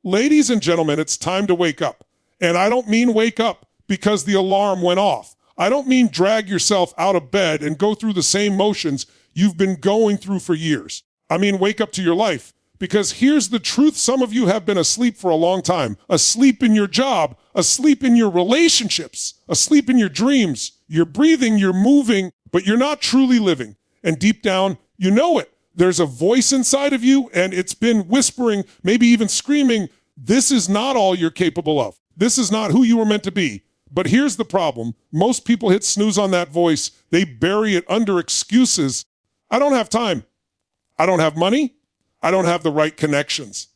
Ladies and gentlemen, it's time to wake up. And I don't mean wake up because the alarm went off. I don't mean drag yourself out of bed and go through the same motions you've been going through for years. I mean, wake up to your life. Because here's the truth. Some of you have been asleep for a long time. Asleep in your job, asleep in your relationships, asleep in your dreams. You're breathing, you're moving, but you're not truly living. And deep down, you know it. There's a voice inside of you, and it's been whispering, maybe even screaming, this is not all you're capable of. This is not who you were meant to be. But here's the problem. Most people hit snooze on that voice. They bury it under excuses. I don't have time. I don't have money. I don't have the right connections.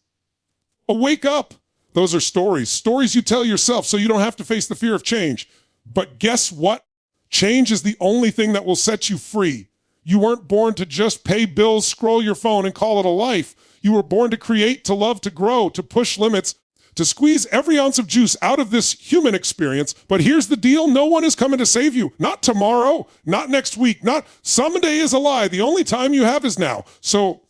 Oh, wake up. Those are stories you tell yourself so you don't have to face the fear of change. But guess what? Change is the only thing that will set you free. You weren't born to just pay bills, scroll your phone, and call it a life. You were born to create, to love, to grow, to push limits, to squeeze every ounce of juice out of this human experience. But here's the deal. No one is coming to save you. Not tomorrow, not next week, not someday is a lie. The only time you have is now. So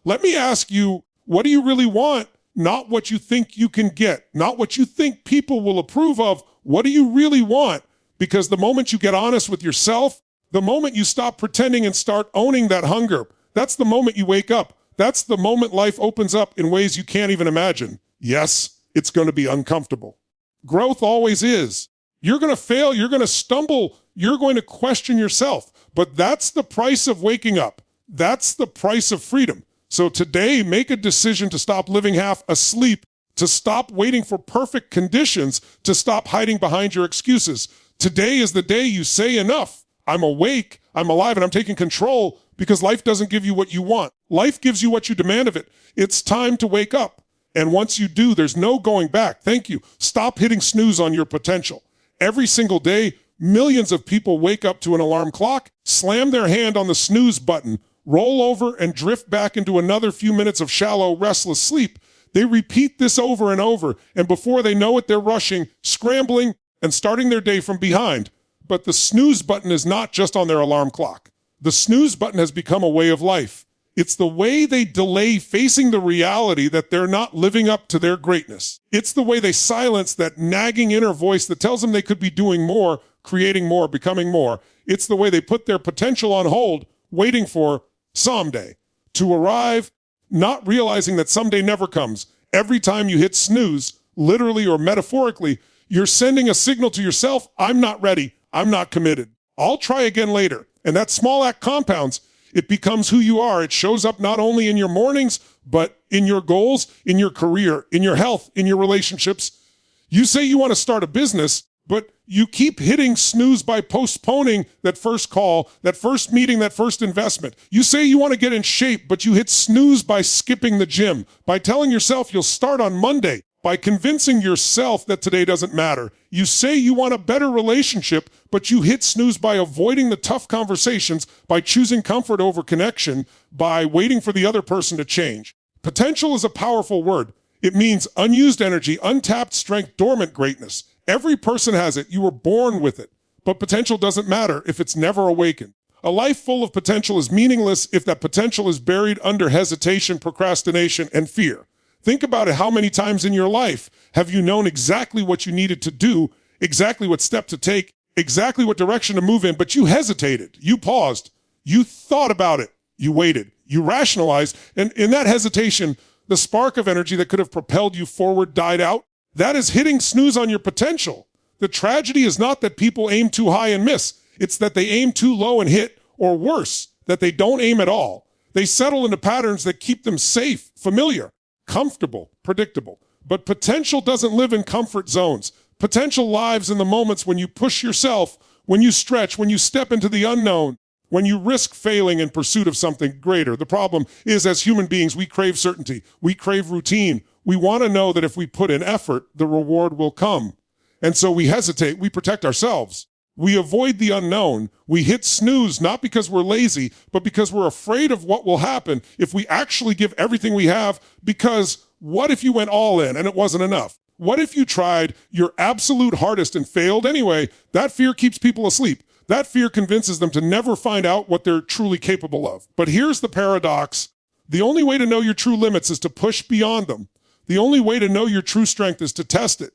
let me ask you, what do you really want? Not what you think you can get, not what you think people will approve of. What do you really want? Because the moment you get honest with yourself, the moment you stop pretending and start owning that hunger, that's the moment you wake up. That's the moment life opens up in ways you can't even imagine. Yes, it's going to be uncomfortable. Growth always is. You're going to fail. You're going to stumble. You're going to question yourself. But that's the price of waking up. That's the price of freedom. So today, make a decision to stop living half asleep, to stop waiting for perfect conditions, to stop hiding behind your excuses. Today is the day you say enough. I'm awake, I'm alive, and I'm taking control, because life doesn't give you what you want. Life gives you what you demand of it. It's time to wake up. And once you do, there's no going back. Thank you. Stop hitting snooze on your potential. Every single day, millions of people wake up to an alarm clock, slam their hand on the snooze button, roll over, and drift back into another few minutes of shallow, restless sleep. They repeat this over and over, and before they know it, they're rushing, scrambling, and starting their day from behind. But the snooze button is not just on their alarm clock. The snooze button has become a way of life. It's the way they delay facing the reality that they're not living up to their greatness. It's the way they silence that nagging inner voice that tells them they could be doing more, creating more, becoming more. It's the way they put their potential on hold, waiting for someday to arrive, not realizing that someday never comes. Every time you hit snooze, literally or metaphorically, you're sending a signal to yourself, I'm not ready, I'm not committed. I'll try again later. And that small act compounds. It becomes who you are. It shows up not only in your mornings, but in your goals, in your career, in your health, in your relationships. You say you want to start a business, but you keep hitting snooze by postponing that first call, that first meeting, that first investment. You say you want to get in shape, but you hit snooze by skipping the gym, by telling yourself you'll start on Monday, by convincing yourself that today doesn't matter. You say you want a better relationship, but you hit snooze by avoiding the tough conversations, by choosing comfort over connection, by waiting for the other person to change. Potential is a powerful word. It means unused energy, untapped strength, dormant greatness. Every person has it. You were born with it. But potential doesn't matter if it's never awakened. A life full of potential is meaningless if that potential is buried under hesitation, procrastination, and fear. Think about it. How many times in your life have you known exactly what you needed to do, exactly what step to take, exactly what direction to move in, but you hesitated, you paused, you thought about it, you waited, you rationalized, and in that hesitation, the spark of energy that could have propelled you forward died out? That is hitting snooze on your potential. The tragedy is not that people aim too high and miss. It's that they aim too low and hit, or worse, that they don't aim at all. They settle into patterns that keep them safe, familiar, comfortable, predictable. But potential doesn't live in comfort zones. Potential lives in the moments when you push yourself, when you stretch, when you step into the unknown, when you risk failing in pursuit of something greater. The problem is, as human beings, we crave certainty. We crave routine. We want to know that if we put in effort, the reward will come. And so we hesitate. We protect ourselves. We avoid the unknown. We hit snooze not because we're lazy, but because we're afraid of what will happen if we actually give everything we have. Because what if you went all in and it wasn't enough? What if you tried your absolute hardest and failed anyway? That fear keeps people asleep. That fear convinces them to never find out what they're truly capable of. But here's the paradox. The only way to know your true limits is to push beyond them. The only way to know your true strength is to test it.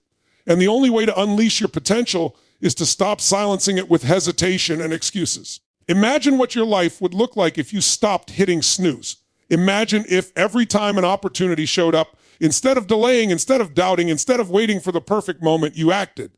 And the only way to unleash your potential is to stop silencing it with hesitation and excuses. Imagine what your life would look like if you stopped hitting snooze. Imagine if every time an opportunity showed up, instead of delaying, instead of doubting, instead of waiting for the perfect moment, you acted.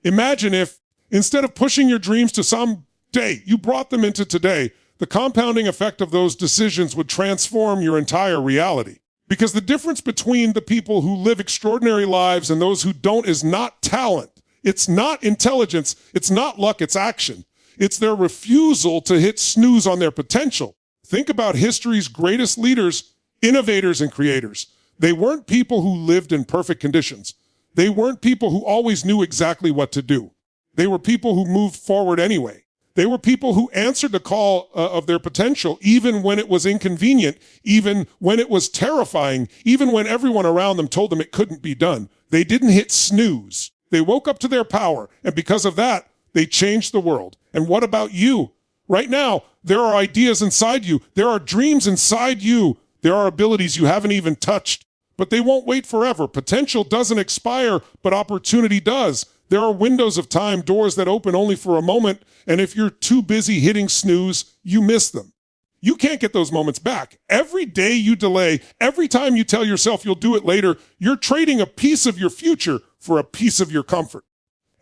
Imagine if, instead of pushing your dreams to some day, you brought them into today. The compounding effect of those decisions would transform your entire reality. Because the difference between the people who live extraordinary lives and those who don't is not talent. It's not intelligence. It's not luck. It's action. It's their refusal to hit snooze on their potential. Think about history's greatest leaders, innovators, and creators. They weren't people who lived in perfect conditions. They weren't people who always knew exactly what to do. They were people who moved forward anyway. They were people who answered the call of their potential, even when it was inconvenient, even when it was terrifying, even when everyone around them told them it couldn't be done. They didn't hit snooze. They woke up to their power, and because of that, they changed the world. And what about you? Right now, there are ideas inside you. There are dreams inside you. There are abilities you haven't even touched, but they won't wait forever. Potential doesn't expire, but opportunity does. There are windows of time, doors that open only for a moment, and if you're too busy hitting snooze, you miss them. You can't get those moments back. Every day you delay, every time you tell yourself you'll do it later, you're trading a piece of your future for a piece of your comfort.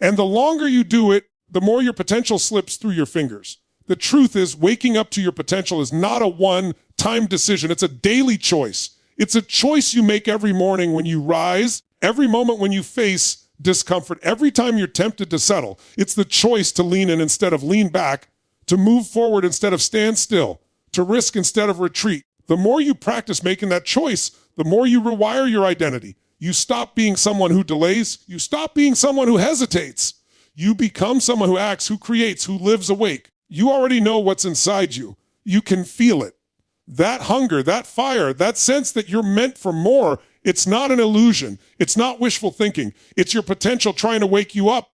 And the longer you do it, the more your potential slips through your fingers. The truth is, waking up to your potential is not a one-time decision. It's a daily choice. It's a choice you make every morning when you rise, every moment when you face discomfort, every time you're tempted to settle. It's the choice to lean in instead of lean back, to move forward instead of stand still, to risk instead of retreat. The more you practice making that choice, the more you rewire your identity. You stop being someone who delays. You stop being someone who hesitates. You become someone who acts, who creates, who lives awake. You already know what's inside you. You can feel it. That hunger, that fire, that sense that you're meant for more, it's not an illusion. It's not wishful thinking. It's your potential trying to wake you up.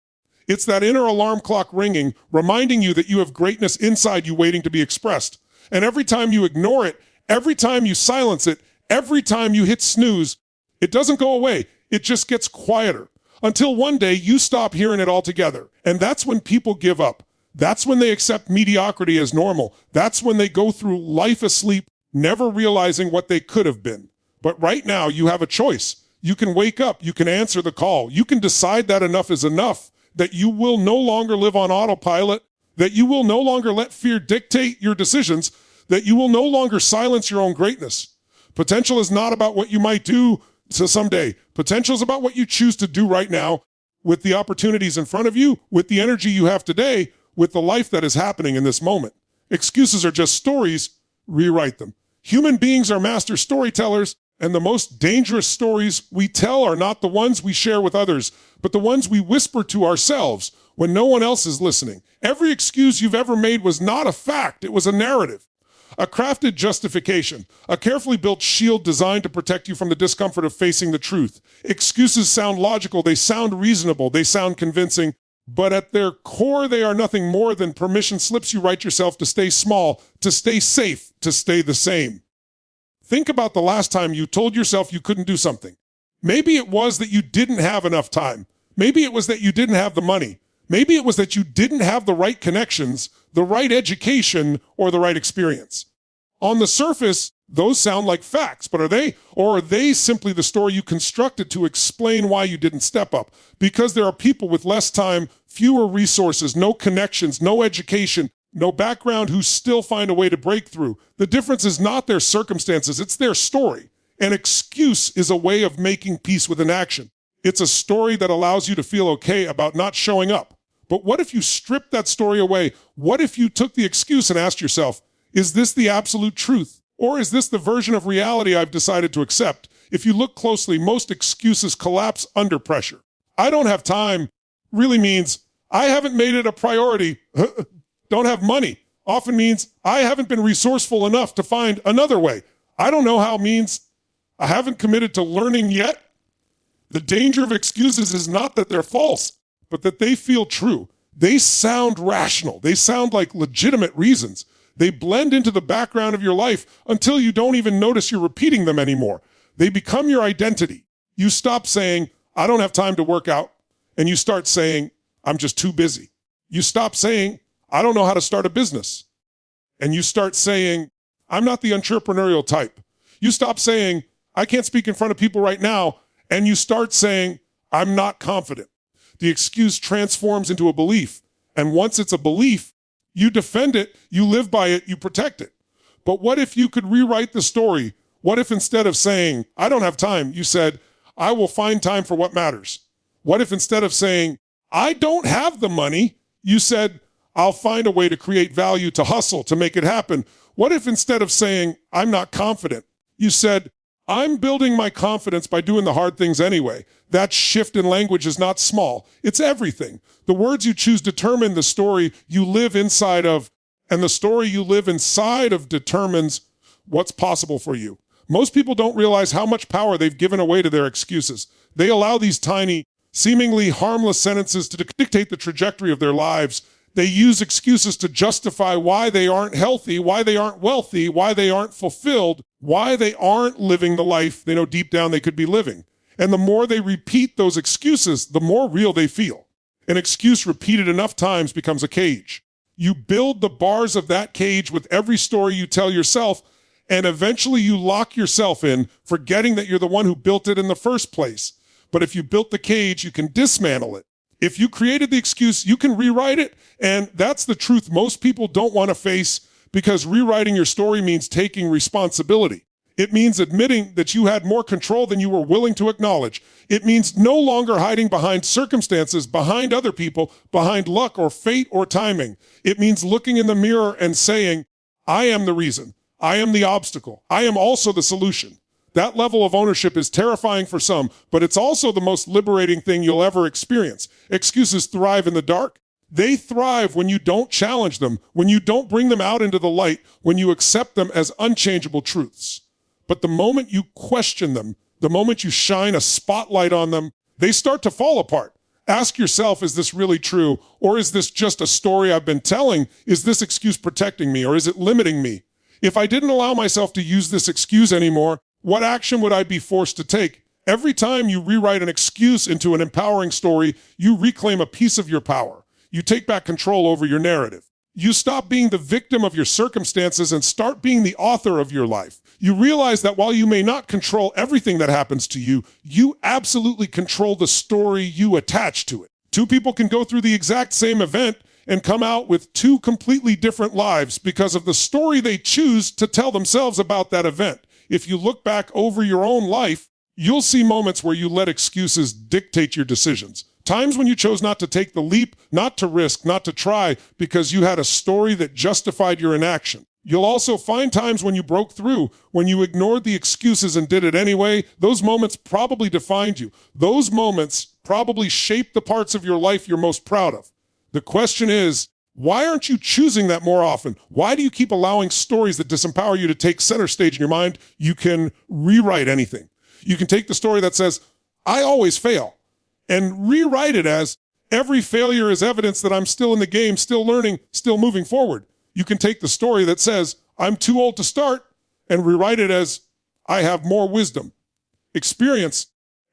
It's that inner alarm clock ringing, reminding you that you have greatness inside you waiting to be expressed. And every time you ignore it, every time you silence it, every time you hit snooze, it doesn't go away. It just gets quieter until one day you stop hearing it altogether. And that's when people give up. That's when they accept mediocrity as normal. That's when they go through life asleep, never realizing what they could have been. But right now, you have a choice. You can wake up. You can answer the call. You can decide that enough is enough, that you will no longer live on autopilot, that you will no longer let fear dictate your decisions, that you will no longer silence your own greatness. Potential is not about what you might do someday. Potential is about what you choose to do right now with the opportunities in front of you, with the energy you have today, with the life that is happening in this moment. Excuses are just stories. Rewrite them. Human beings are master storytellers, and the most dangerous stories we tell are not the ones we share with others, but the ones we whisper to ourselves when no one else is listening. Every excuse you've ever made was not a fact. It was a narrative, a crafted justification, a carefully built shield designed to protect you from the discomfort of facing the truth. Excuses sound logical. They sound reasonable. They sound convincing. But at their core, they are nothing more than permission slips you write yourself to stay small, to stay safe, to stay the same. Think about the last time you told yourself you couldn't do something. Maybe it was that you didn't have enough time. Maybe it was that you didn't have the money. Maybe it was that you didn't have the right connections, the right education, or the right experience. On the surface, those sound like facts, but are they? Or are they simply the story you constructed to explain why you didn't step up? Because there are people with less time, fewer resources, no connections, no education, no background who still find a way to break through. The difference is not their circumstances, it's their story. An excuse is a way of making peace with inaction. It's a story that allows you to feel okay about not showing up. But what if you stripped that story away? What if you took the excuse and asked yourself, is this the absolute truth? Or is this the version of reality I've decided to accept? If you look closely, most excuses collapse under pressure. I don't have time really means I haven't made it a priority. Don't have money often means I haven't been resourceful enough to find another way. I don't know how means I haven't committed to learning yet. The danger of excuses is not that they're false, but that they feel true. They sound rational. They sound like legitimate reasons. They blend into the background of your life until you don't even notice you're repeating them anymore. They become your identity. You stop saying, I don't have time to work out, and you start saying, I'm just too busy. You stop saying, I don't know how to start a business, and you start saying, I'm not the entrepreneurial type. You stop saying, I can't speak in front of people right now, and you start saying, I'm not confident. The excuse transforms into a belief, and once it's a belief, you defend it, you live by it, you protect it. But what if you could rewrite the story? What if instead of saying, I don't have time, you said, I will find time for what matters? What if instead of saying, I don't have the money, you said, I'll find a way to create value, to hustle, to make it happen? What if instead of saying, I'm not confident, you said, I'm building my confidence by doing the hard things anyway? That shift in language is not small. It's everything. The words you choose determine the story you live inside of, and the story you live inside of determines what's possible for you. Most people don't realize how much power they've given away to their excuses. They allow these tiny, seemingly harmless sentences to dictate the trajectory of their lives. They use excuses to justify why they aren't healthy, why they aren't wealthy, why they aren't fulfilled, why they aren't living the life they know deep down they could be living. And the more they repeat those excuses, the more real they feel. An excuse repeated enough times becomes a cage. You build the bars of that cage with every story you tell yourself, and eventually you lock yourself in, forgetting that you're the one who built it in the first place. But if you built the cage, you can dismantle it. If you created the excuse, you can rewrite it. And that's the truth most people don't want to face, because rewriting your story means taking responsibility. It means admitting that you had more control than you were willing to acknowledge. It means no longer hiding behind circumstances, behind other people, behind luck or fate or timing. It means looking in the mirror and saying, I am the reason. I am the obstacle. I am also the solution. That level of ownership is terrifying for some, but it's also the most liberating thing you'll ever experience. Excuses thrive in the dark. They thrive when you don't challenge them, when you don't bring them out into the light, when you accept them as unchangeable truths. But the moment you question them, the moment you shine a spotlight on them, they start to fall apart. Ask yourself, is this really true? Or is this just a story I've been telling? Is this excuse protecting me, or is it limiting me? If I didn't allow myself to use this excuse anymore, what action would I be forced to take? Every time you rewrite an excuse into an empowering story, you reclaim a piece of your power. You take back control over your narrative. You stop being the victim of your circumstances and start being the author of your life. You realize that while you may not control everything that happens to you, you absolutely control the story you attach to it. Two people can go through the exact same event and come out with two completely different lives because of the story they choose to tell themselves about that event. If you look back over your own life, you'll see moments where you let excuses dictate your decisions. Times when you chose not to take the leap, not to risk, not to try, because you had a story that justified your inaction. You'll also find times when you broke through, when you ignored the excuses and did it anyway. Those moments probably defined you. Those moments probably shaped the parts of your life you're most proud of. The question is, why aren't you choosing that more often? Why do you keep allowing stories that disempower you to take center stage in your mind? You can rewrite anything. You can take the story that says, I always fail, and rewrite it as, every failure is evidence that I'm still in the game, still learning, still moving forward. You can take the story that says, I'm too old to start, and rewrite it as, I have more wisdom, experience,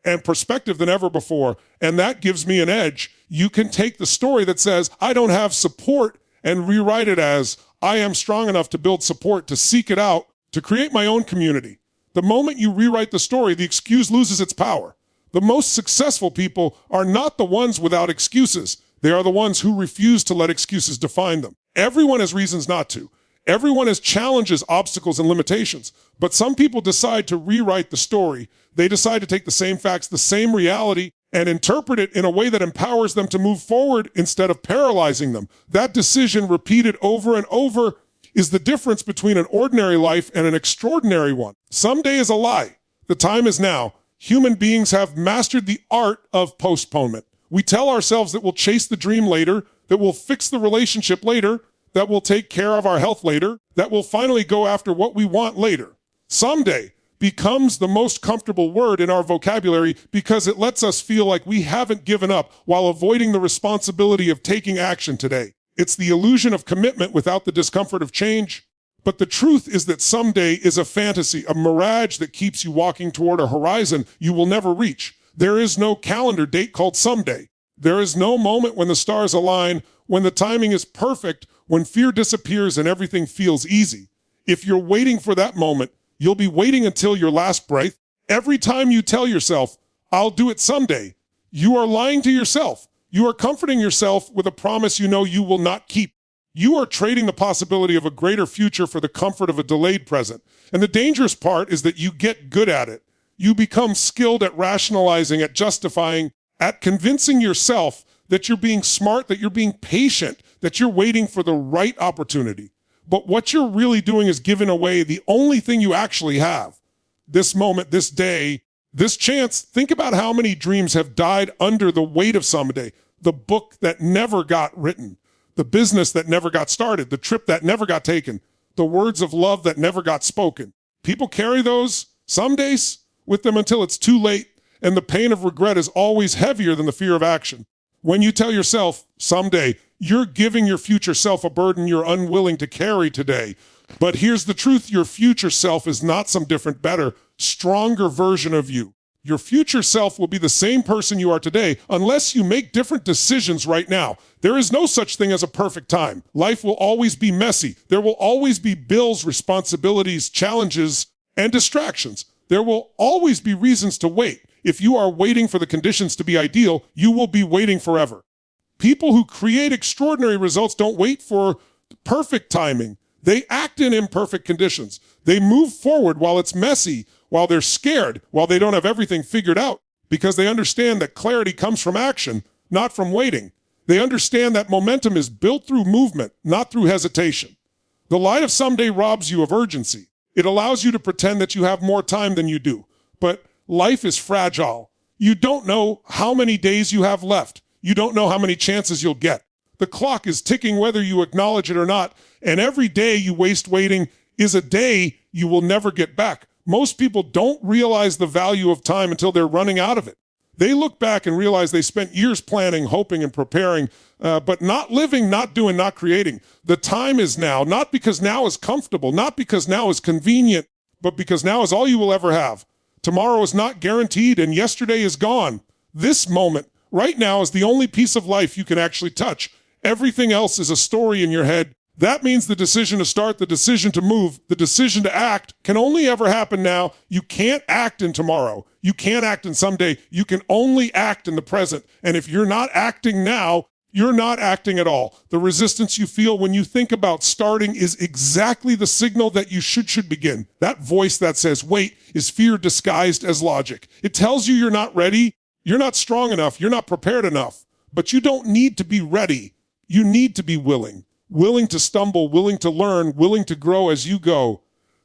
and perspective than ever before, and that gives me an edge. You can take the story that says, I don't have support, and rewrite it as, I am strong enough to build support, to seek it out, to create my own community. The moment you rewrite the story, the excuse loses its power. The most successful people are not the ones without excuses. They are the ones who refuse to let excuses define them. Everyone has reasons not to. Everyone has challenges, obstacles, and limitations. But some people decide to rewrite the story. They decide to take the same facts, the same reality, and interpret it in a way that empowers them to move forward instead of paralyzing them. That decision, repeated over and over, is the difference between an ordinary life and an extraordinary one. Someday is a lie. The time is now. Human beings have mastered the art of postponement. We tell ourselves that we'll chase the dream later, that we'll fix the relationship later, that we'll take care of our health later, that we'll finally go after what we want later. Someday becomes the most comfortable word in our vocabulary because it lets us feel like we haven't given up while avoiding the responsibility of taking action today. It's the illusion of commitment without the discomfort of change. But the truth is that someday is a fantasy, a mirage that keeps you walking toward a horizon you will never reach. There is no calendar date called someday. There is no moment when the stars align, when the timing is perfect, when fear disappears and everything feels easy. If you're waiting for that moment, you'll be waiting until your last breath. Every time you tell yourself, I'll do it someday, you are lying to yourself. You are comforting yourself with a promise you know you will not keep. You are trading the possibility of a greater future for the comfort of a delayed present. And the dangerous part is that you get good at it. You become skilled at rationalizing, at justifying, at convincing yourself that you're being smart, that you're being patient, that you're waiting for the right opportunity. But what you're really doing is giving away the only thing you actually have. This moment, this day, this chance. Think about how many dreams have died under the weight of someday. The book that never got written. The business that never got started, the trip that never got taken, the words of love that never got spoken. People carry those some days with them until it's too late, and the pain of regret is always heavier than the fear of action. When you tell yourself, someday, you're giving your future self a burden you're unwilling to carry today. But here's the truth, your future self is not some different, better, stronger version of you. Your future self will be the same person you are today unless you make different decisions right now. There is no such thing as a perfect time. Life will always be messy. There will always be bills, responsibilities, challenges, and distractions. There will always be reasons to wait. If you are waiting for the conditions to be ideal, you will be waiting forever. People who create extraordinary results don't wait for perfect timing. They act in imperfect conditions. They move forward while it's messy, while they're scared, while they don't have everything figured out, because they understand that clarity comes from action, not from waiting. They understand that momentum is built through movement, not through hesitation. The light of someday robs you of urgency. It allows you to pretend that you have more time than you do. But life is fragile. You don't know how many days you have left. You don't know how many chances you'll get. The clock is ticking whether you acknowledge it or not, and every day you waste waiting is a day you will never get back. Most people don't realize the value of time until they're running out of it. They look back and realize they spent years planning, hoping, and preparing, but not living, not doing, not creating. The time is now, not because now is comfortable, not because now is convenient, but because now is all you will ever have. Tomorrow is not guaranteed, and yesterday is gone. This moment, right now, is the only piece of life you can actually touch. Everything else is a story in your head. That means the decision to start, the decision to move, the decision to act can only ever happen now. You can't act in tomorrow. You can't act in someday. You can only act in the present. And if you're not acting now, you're not acting at all. The resistance you feel when you think about starting is exactly the signal that you should begin. That voice that says, wait, is fear disguised as logic. It tells you you're not ready, you're not strong enough, you're not prepared enough. But you don't need to be ready. You need to be willing. Willing to stumble, willing to learn, willing to grow as you go.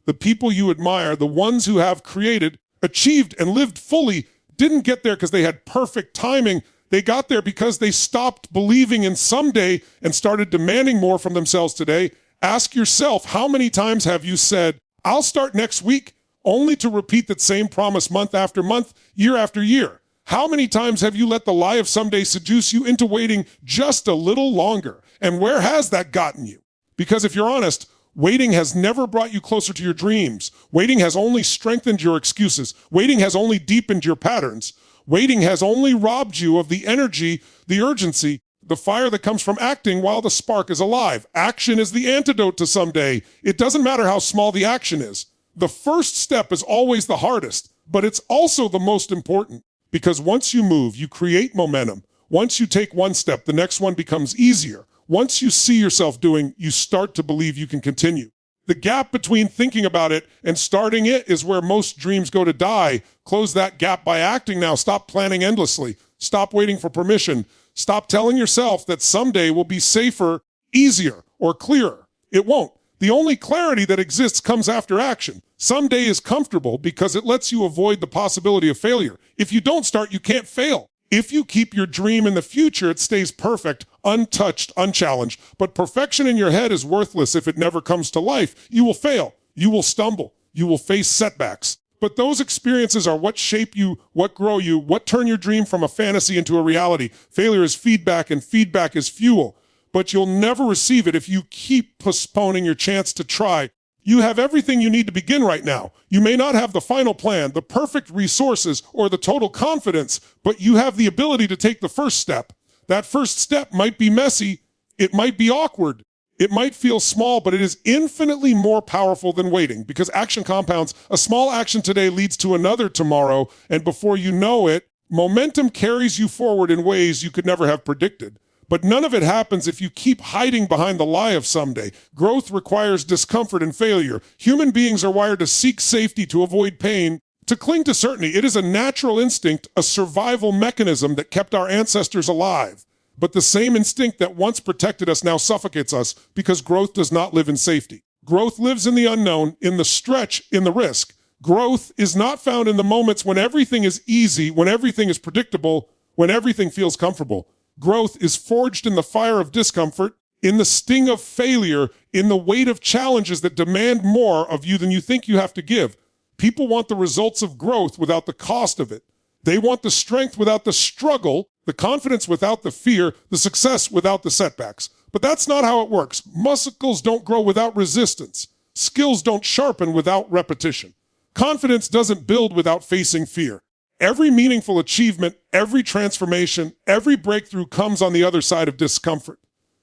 The people you admire, the ones who have created, achieved, and lived fully, didn't get there because they had perfect timing. They got there because they stopped believing in someday and started demanding more from themselves today. Ask yourself, how many times have you said, I'll start next week, only to repeat that same promise month after month, year after year? How many times have you let the lie of someday seduce you into waiting just a little longer? And where has that gotten you? Because if you're honest, waiting has never brought you closer to your dreams. Waiting has only strengthened your excuses. Waiting has only deepened your patterns. Waiting has only robbed you of the energy, the urgency, the fire that comes from acting while the spark is alive. Action is the antidote to someday. It doesn't matter how small the action is. The first step is always the hardest, but it's also the most important. Because once you move, you create momentum. Once you take one step, the next one becomes easier. Once you see yourself doing, you start to believe you can continue. The gap between thinking about it and starting it is where most dreams go to die. Close that gap by acting now. Stop planning endlessly. Stop waiting for permission. Stop telling yourself that someday will be safer, easier, or clearer. It won't. The only clarity that exists comes after action. Someday is comfortable because it lets you avoid the possibility of failure. If you don't start, you can't fail. If you keep your dream in the future, it stays perfect, untouched, unchallenged. But perfection in your head is worthless if it never comes to life. You will fail. You will stumble. You will face setbacks. But those experiences are what shape you, what grow you, what turn your dream from a fantasy into a reality. Failure is feedback, and feedback is fuel. But you'll never receive it if you keep postponing your chance to try. You have everything you need to begin right now. You may not have the final plan, the perfect resources, or the total confidence, but you have the ability to take the first step. That first step might be messy. It might be awkward. It might feel small, but it is infinitely more powerful than waiting because action compounds. A small action today leads to another tomorrow, and before you know it, momentum carries you forward in ways you could never have predicted. But none of it happens if you keep hiding behind the lie of someday. Growth requires discomfort and failure. Human beings are wired to seek safety, to avoid pain, to cling to certainty. It is a natural instinct, a survival mechanism that kept our ancestors alive. But the same instinct that once protected us now suffocates us because growth does not live in safety. Growth lives in the unknown, in the stretch, in the risk. Growth is not found in the moments when everything is easy, when everything is predictable, when everything feels comfortable. Growth is forged in the fire of discomfort, in the sting of failure, in the weight of challenges that demand more of you than you think you have to give. People want the results of growth without the cost of it. They want the strength without the struggle, the confidence without the fear, the success without the setbacks. But that's not how it works. Muscles don't grow without resistance. Skills don't sharpen without repetition. Confidence doesn't build without facing fear. Every meaningful achievement, every transformation, every breakthrough comes on the other side of discomfort.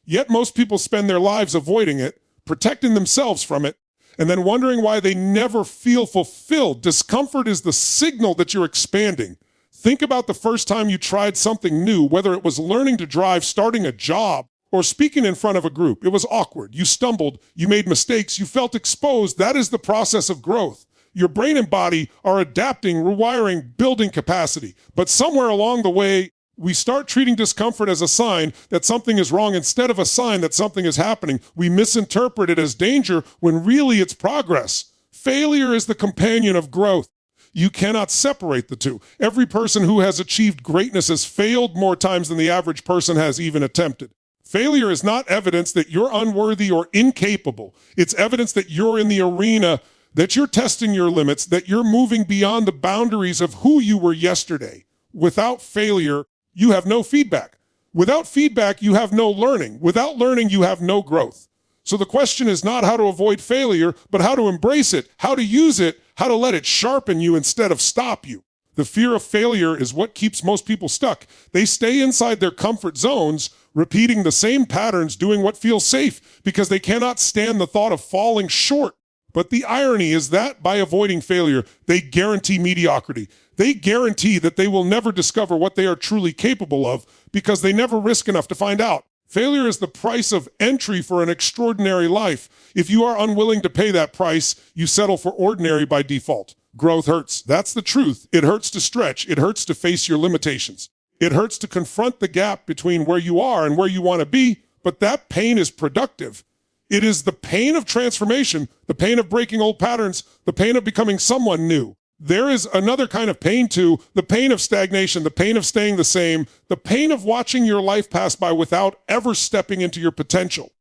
Yet most people spend their lives avoiding it, protecting themselves from it, and then wondering why they never feel fulfilled. Discomfort is the signal that you're expanding. Think about the first time you tried something new, whether it was learning to drive, starting a job, or speaking in front of a group. It was awkward. You stumbled. You made mistakes. You felt exposed. That is the process of growth. Your brain and body are adapting, rewiring, building capacity. But somewhere along the way, we start treating discomfort as a sign that something is wrong instead of a sign that something is happening. We misinterpret it as danger when really it's progress. Failure is the companion of growth. You cannot separate the two. Every person who has achieved greatness has failed more times than the average person has even attempted. Failure is not evidence that you're unworthy or incapable. It's evidence that you're in the arena, that you're testing your limits, that you're moving beyond the boundaries of who you were yesterday. Without failure, you have no feedback. Without feedback, you have no learning. Without learning, you have no growth. So the question is not how to avoid failure, but how to embrace it, how to use it, how to let it sharpen you instead of stop you. The fear of failure is what keeps most people stuck. They stay inside their comfort zones, repeating the same patterns, doing what feels safe, because they cannot stand the thought of falling short. But the irony is that by avoiding failure, they guarantee mediocrity. They guarantee that they will never discover what they are truly capable of because they never risk enough to find out. Failure is the price of entry for an extraordinary life. If you are unwilling to pay that price, you settle for ordinary by default. Growth hurts. That's the truth. It hurts to stretch. It hurts to face your limitations. It hurts to confront the gap between where you are and where you want to be, but that pain is productive. It is the pain of transformation, the pain of breaking old patterns, the pain of becoming someone new. There is another kind of pain too, the pain of stagnation, the pain of staying the same, the pain of watching your life pass by without ever stepping into your potential.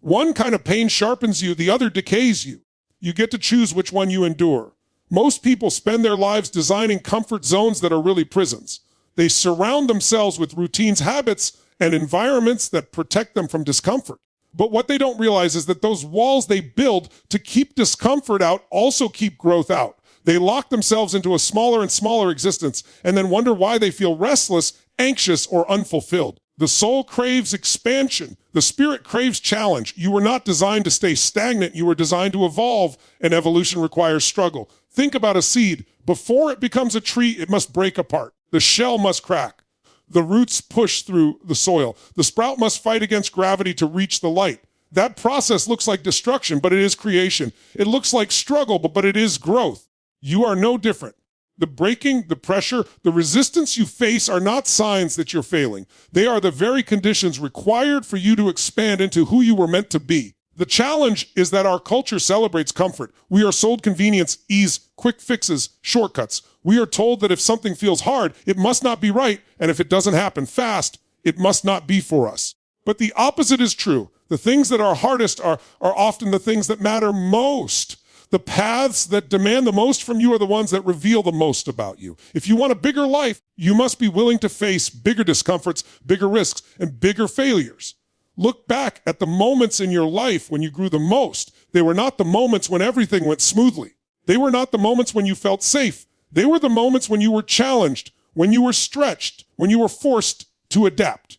One kind of pain sharpens you, the other decays you. You get to choose which one you endure. Most people spend their lives designing comfort zones that are really prisons. They surround themselves with routines, habits, and environments that protect them from discomfort. But what they don't realize is that those walls they build to keep discomfort out also keep growth out. They lock themselves into a smaller and smaller existence and then wonder why they feel restless, anxious, or unfulfilled. The soul craves expansion. The spirit craves challenge. You were not designed to stay stagnant. You were designed to evolve, and evolution requires struggle. Think about a seed. Before it becomes a tree, it must break apart. The shell must crack. The roots push through the soil. The sprout must fight against gravity to reach the light. That process looks like destruction, but it is creation. It looks like struggle, but it is growth. You are no different. The breaking, the pressure, the resistance you face are not signs that you're failing. They are the very conditions required for you to expand into who you were meant to be. The challenge is that our culture celebrates comfort. We are sold convenience, ease, quick fixes, shortcuts. We are told that if something feels hard, it must not be right, and if it doesn't happen fast, it must not be for us. But the opposite is true. The things that are hardest are often the things that matter most. The paths that demand the most from you are the ones that reveal the most about you. If you want a bigger life, you must be willing to face bigger discomforts, bigger risks, and bigger failures. Look back at the moments in your life when you grew the most. They were not the moments when everything went smoothly. They were not the moments when you felt safe. They were the moments when you were challenged, when you were stretched, when you were forced to adapt.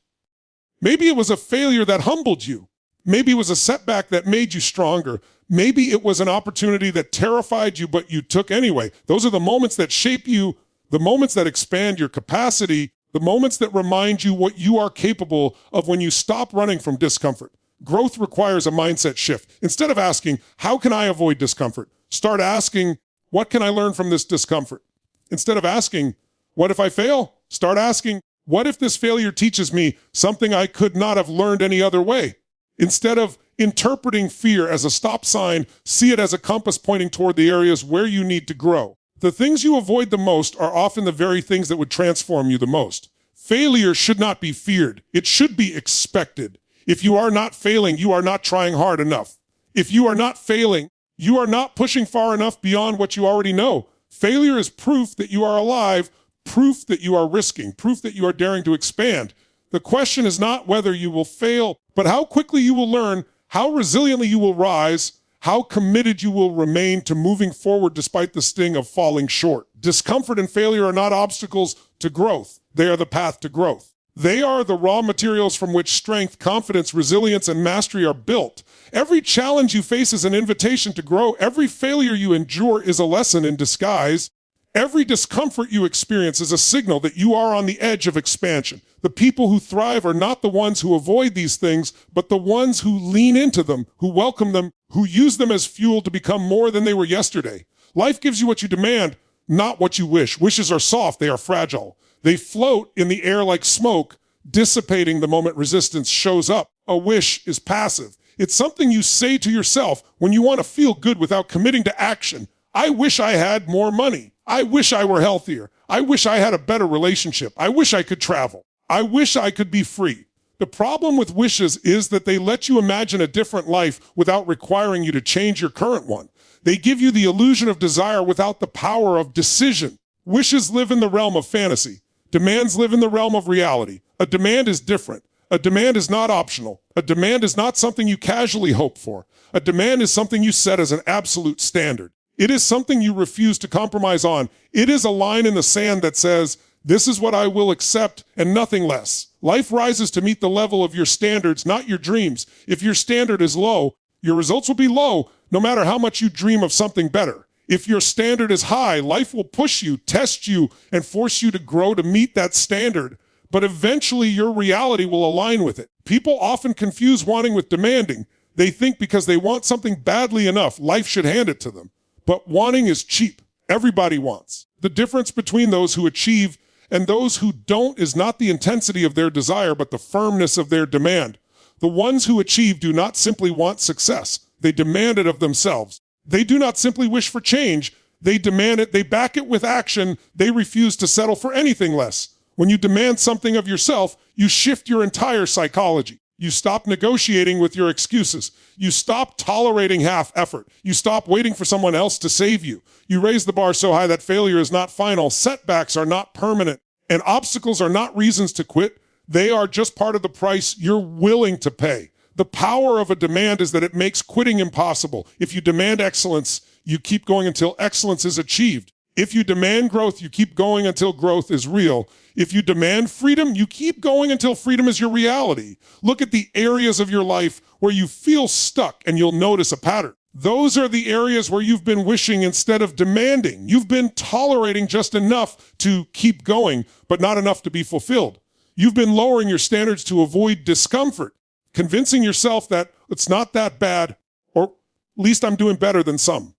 Maybe it was a failure that humbled you. Maybe it was a setback that made you stronger. Maybe it was an opportunity that terrified you, but you took anyway. Those are the moments that shape you, the moments that expand your capacity, the moments that remind you what you are capable of when you stop running from discomfort. Growth requires a mindset shift. Instead of asking, how can I avoid discomfort? Start asking, what can I learn from this discomfort? Instead of asking, what if I fail? Start asking, what if this failure teaches me something I could not have learned any other way? Instead of interpreting fear as a stop sign, see it as a compass pointing toward the areas where you need to grow. The things you avoid the most are often the very things that would transform you the most. Failure should not be feared. It should be expected. If you are not failing, you are not trying hard enough. If you are not failing, you are not pushing far enough beyond what you already know. Failure is proof that you are alive, proof that you are risking, proof that you are daring to expand. The question is not whether you will fail, but how quickly you will learn, how resiliently you will rise, how committed you will remain to moving forward despite the sting of falling short. Discomfort and failure are not obstacles to growth. They are the path to growth. They are the raw materials from which strength, confidence, resilience, and mastery are built. Every challenge you face is an invitation to grow. Every failure you endure is a lesson in disguise. Every discomfort you experience is a signal that you are on the edge of expansion. The people who thrive are not the ones who avoid these things, but the ones who lean into them, who welcome them, who use them as fuel to become more than they were yesterday. Life gives you what you demand, not what you wish. Wishes are soft, they are fragile. They float in the air like smoke, dissipating the moment resistance shows up. A wish is passive. It's something you say to yourself when you want to feel good without committing to action. I wish I had more money. I wish I were healthier. I wish I had a better relationship. I wish I could travel. I wish I could be free. The problem with wishes is that they let you imagine a different life without requiring you to change your current one. They give you the illusion of desire without the power of decision. Wishes live in the realm of fantasy. Demands live in the realm of reality. A demand is different. A demand is not optional. A demand is not something you casually hope for. A demand is something you set as an absolute standard. It is something you refuse to compromise on. It is a line in the sand that says, this is what I will accept and nothing less. Life rises to meet the level of your standards, not your dreams. If your standard is low, your results will be low, no matter how much you dream of something better. If your standard is high, life will push you, test you, and force you to grow to meet that standard. But eventually your reality will align with it. People often confuse wanting with demanding. They think because they want something badly enough, life should hand it to them. But wanting is cheap. Everybody wants. The difference between those who achieve and those who don't is not the intensity of their desire, but the firmness of their demand. The ones who achieve do not simply want success. They demand it of themselves. They do not simply wish for change. They demand it. They back it with action. They refuse to settle for anything less. When you demand something of yourself, you shift your entire psychology. You stop negotiating with your excuses. You stop tolerating half effort. You stop waiting for someone else to save you. You raise the bar so high that failure is not final. Setbacks are not permanent. And obstacles are not reasons to quit. They are just part of the price you're willing to pay. The power of a demand is that it makes quitting impossible. If you demand excellence, you keep going until excellence is achieved. If you demand growth, you keep going until growth is real. If you demand freedom, you keep going until freedom is your reality. Look at the areas of your life where you feel stuck and you'll notice a pattern. Those are the areas where you've been wishing instead of demanding. You've been tolerating just enough to keep going, but not enough to be fulfilled. You've been lowering your standards to avoid discomfort, convincing yourself that it's not that bad, or at least I'm doing better than some.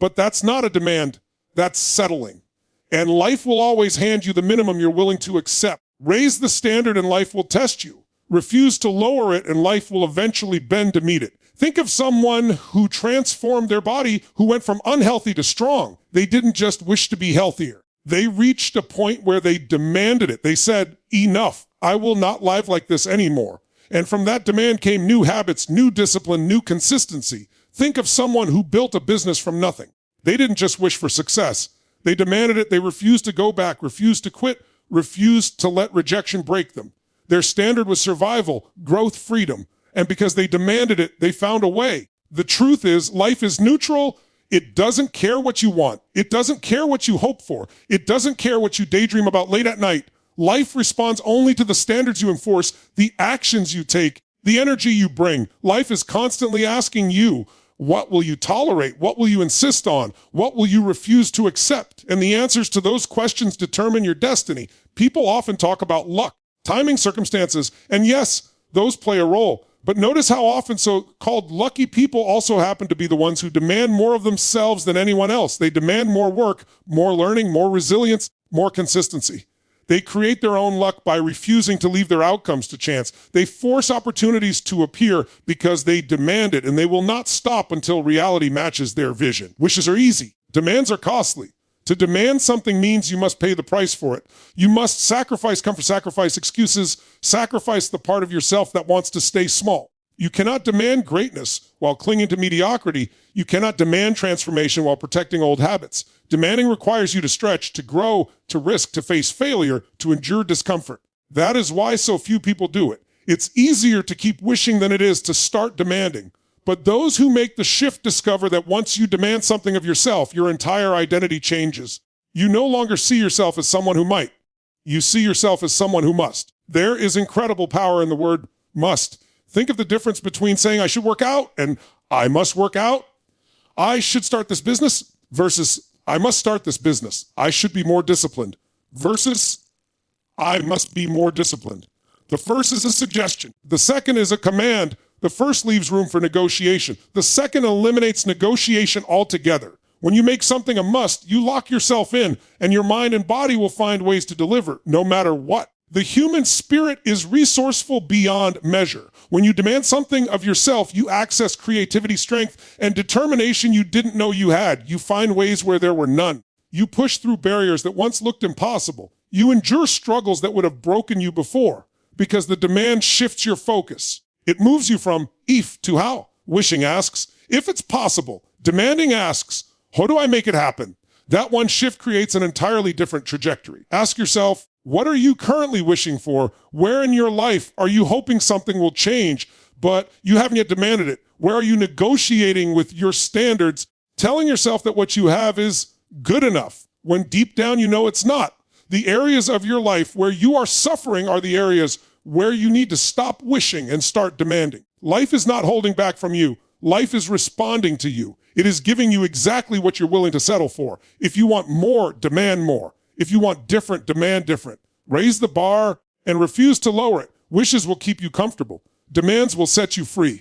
But that's not a demand. That's settling. And life will always hand you the minimum you're willing to accept. Raise the standard and life will test you. Refuse to lower it and life will eventually bend to meet it. Think of someone who transformed their body, who went from unhealthy to strong. They didn't just wish to be healthier. They reached a point where they demanded it. They said, enough. I will not live like this anymore. And from that demand came new habits, new discipline, new consistency. Think of someone who built a business from nothing. They didn't just wish for success. They demanded it. They refused to go back, refused to quit, refused to let rejection break them. Their standard was survival, growth, freedom. And because they demanded it, they found a way. The truth is, life is neutral. It doesn't care what you want. It doesn't care what you hope for. It doesn't care what you daydream about late at night. Life responds only to the standards you enforce, the actions you take, the energy you bring. Life is constantly asking you, what will you tolerate? What will you insist on? What will you refuse to accept? And the answers to those questions determine your destiny. People often talk about luck, timing, circumstances, and yes, those play a role. But notice how often so-called lucky people also happen to be the ones who demand more of themselves than anyone else. They demand more work, more learning, more resilience, more consistency. They create their own luck by refusing to leave their outcomes to chance. They force opportunities to appear because they demand it, and they will not stop until reality matches their vision. Wishes are easy. Demands are costly. To demand something means you must pay the price for it. You must sacrifice comfort, sacrifice excuses, sacrifice the part of yourself that wants to stay small. You cannot demand greatness while clinging to mediocrity. You cannot demand transformation while protecting old habits. Demanding requires you to stretch, to grow, to risk, to face failure, to endure discomfort. That is why so few people do it. It's easier to keep wishing than it is to start demanding. But those who make the shift discover that once you demand something of yourself, your entire identity changes. You no longer see yourself as someone who might. You see yourself as someone who must. There is incredible power in the word must. Think of the difference between saying I should work out and I must work out. I should start this business versus I must start this business. I should be more disciplined versus I must be more disciplined. The first is a suggestion. The second is a command. The first leaves room for negotiation. The second eliminates negotiation altogether. When you make something a must, you lock yourself in, and your mind and body will find ways to deliver, no matter what. The human spirit is resourceful beyond measure. When you demand something of yourself, you access creativity, strength, and determination you didn't know you had. You find ways where there were none. You push through barriers that once looked impossible. You endure struggles that would have broken you before, because the demand shifts your focus. It moves you from if to how. Wishing asks, if it's possible. Demanding asks, how do I make it happen? That one shift creates an entirely different trajectory. Ask yourself, what are you currently wishing for? Where in your life are you hoping something will change, but you haven't yet demanded it? Where are you negotiating with your standards, telling yourself that what you have is good enough, when deep down you know it's not? The areas of your life where you are suffering are the areas where you need to stop wishing and start demanding. Life is not holding back from you. Life is responding to you. It is giving you exactly what you're willing to settle for. If you want more, demand more. If you want different, demand different. Raise the bar and refuse to lower it. Wishes will keep you comfortable. Demands will set you free.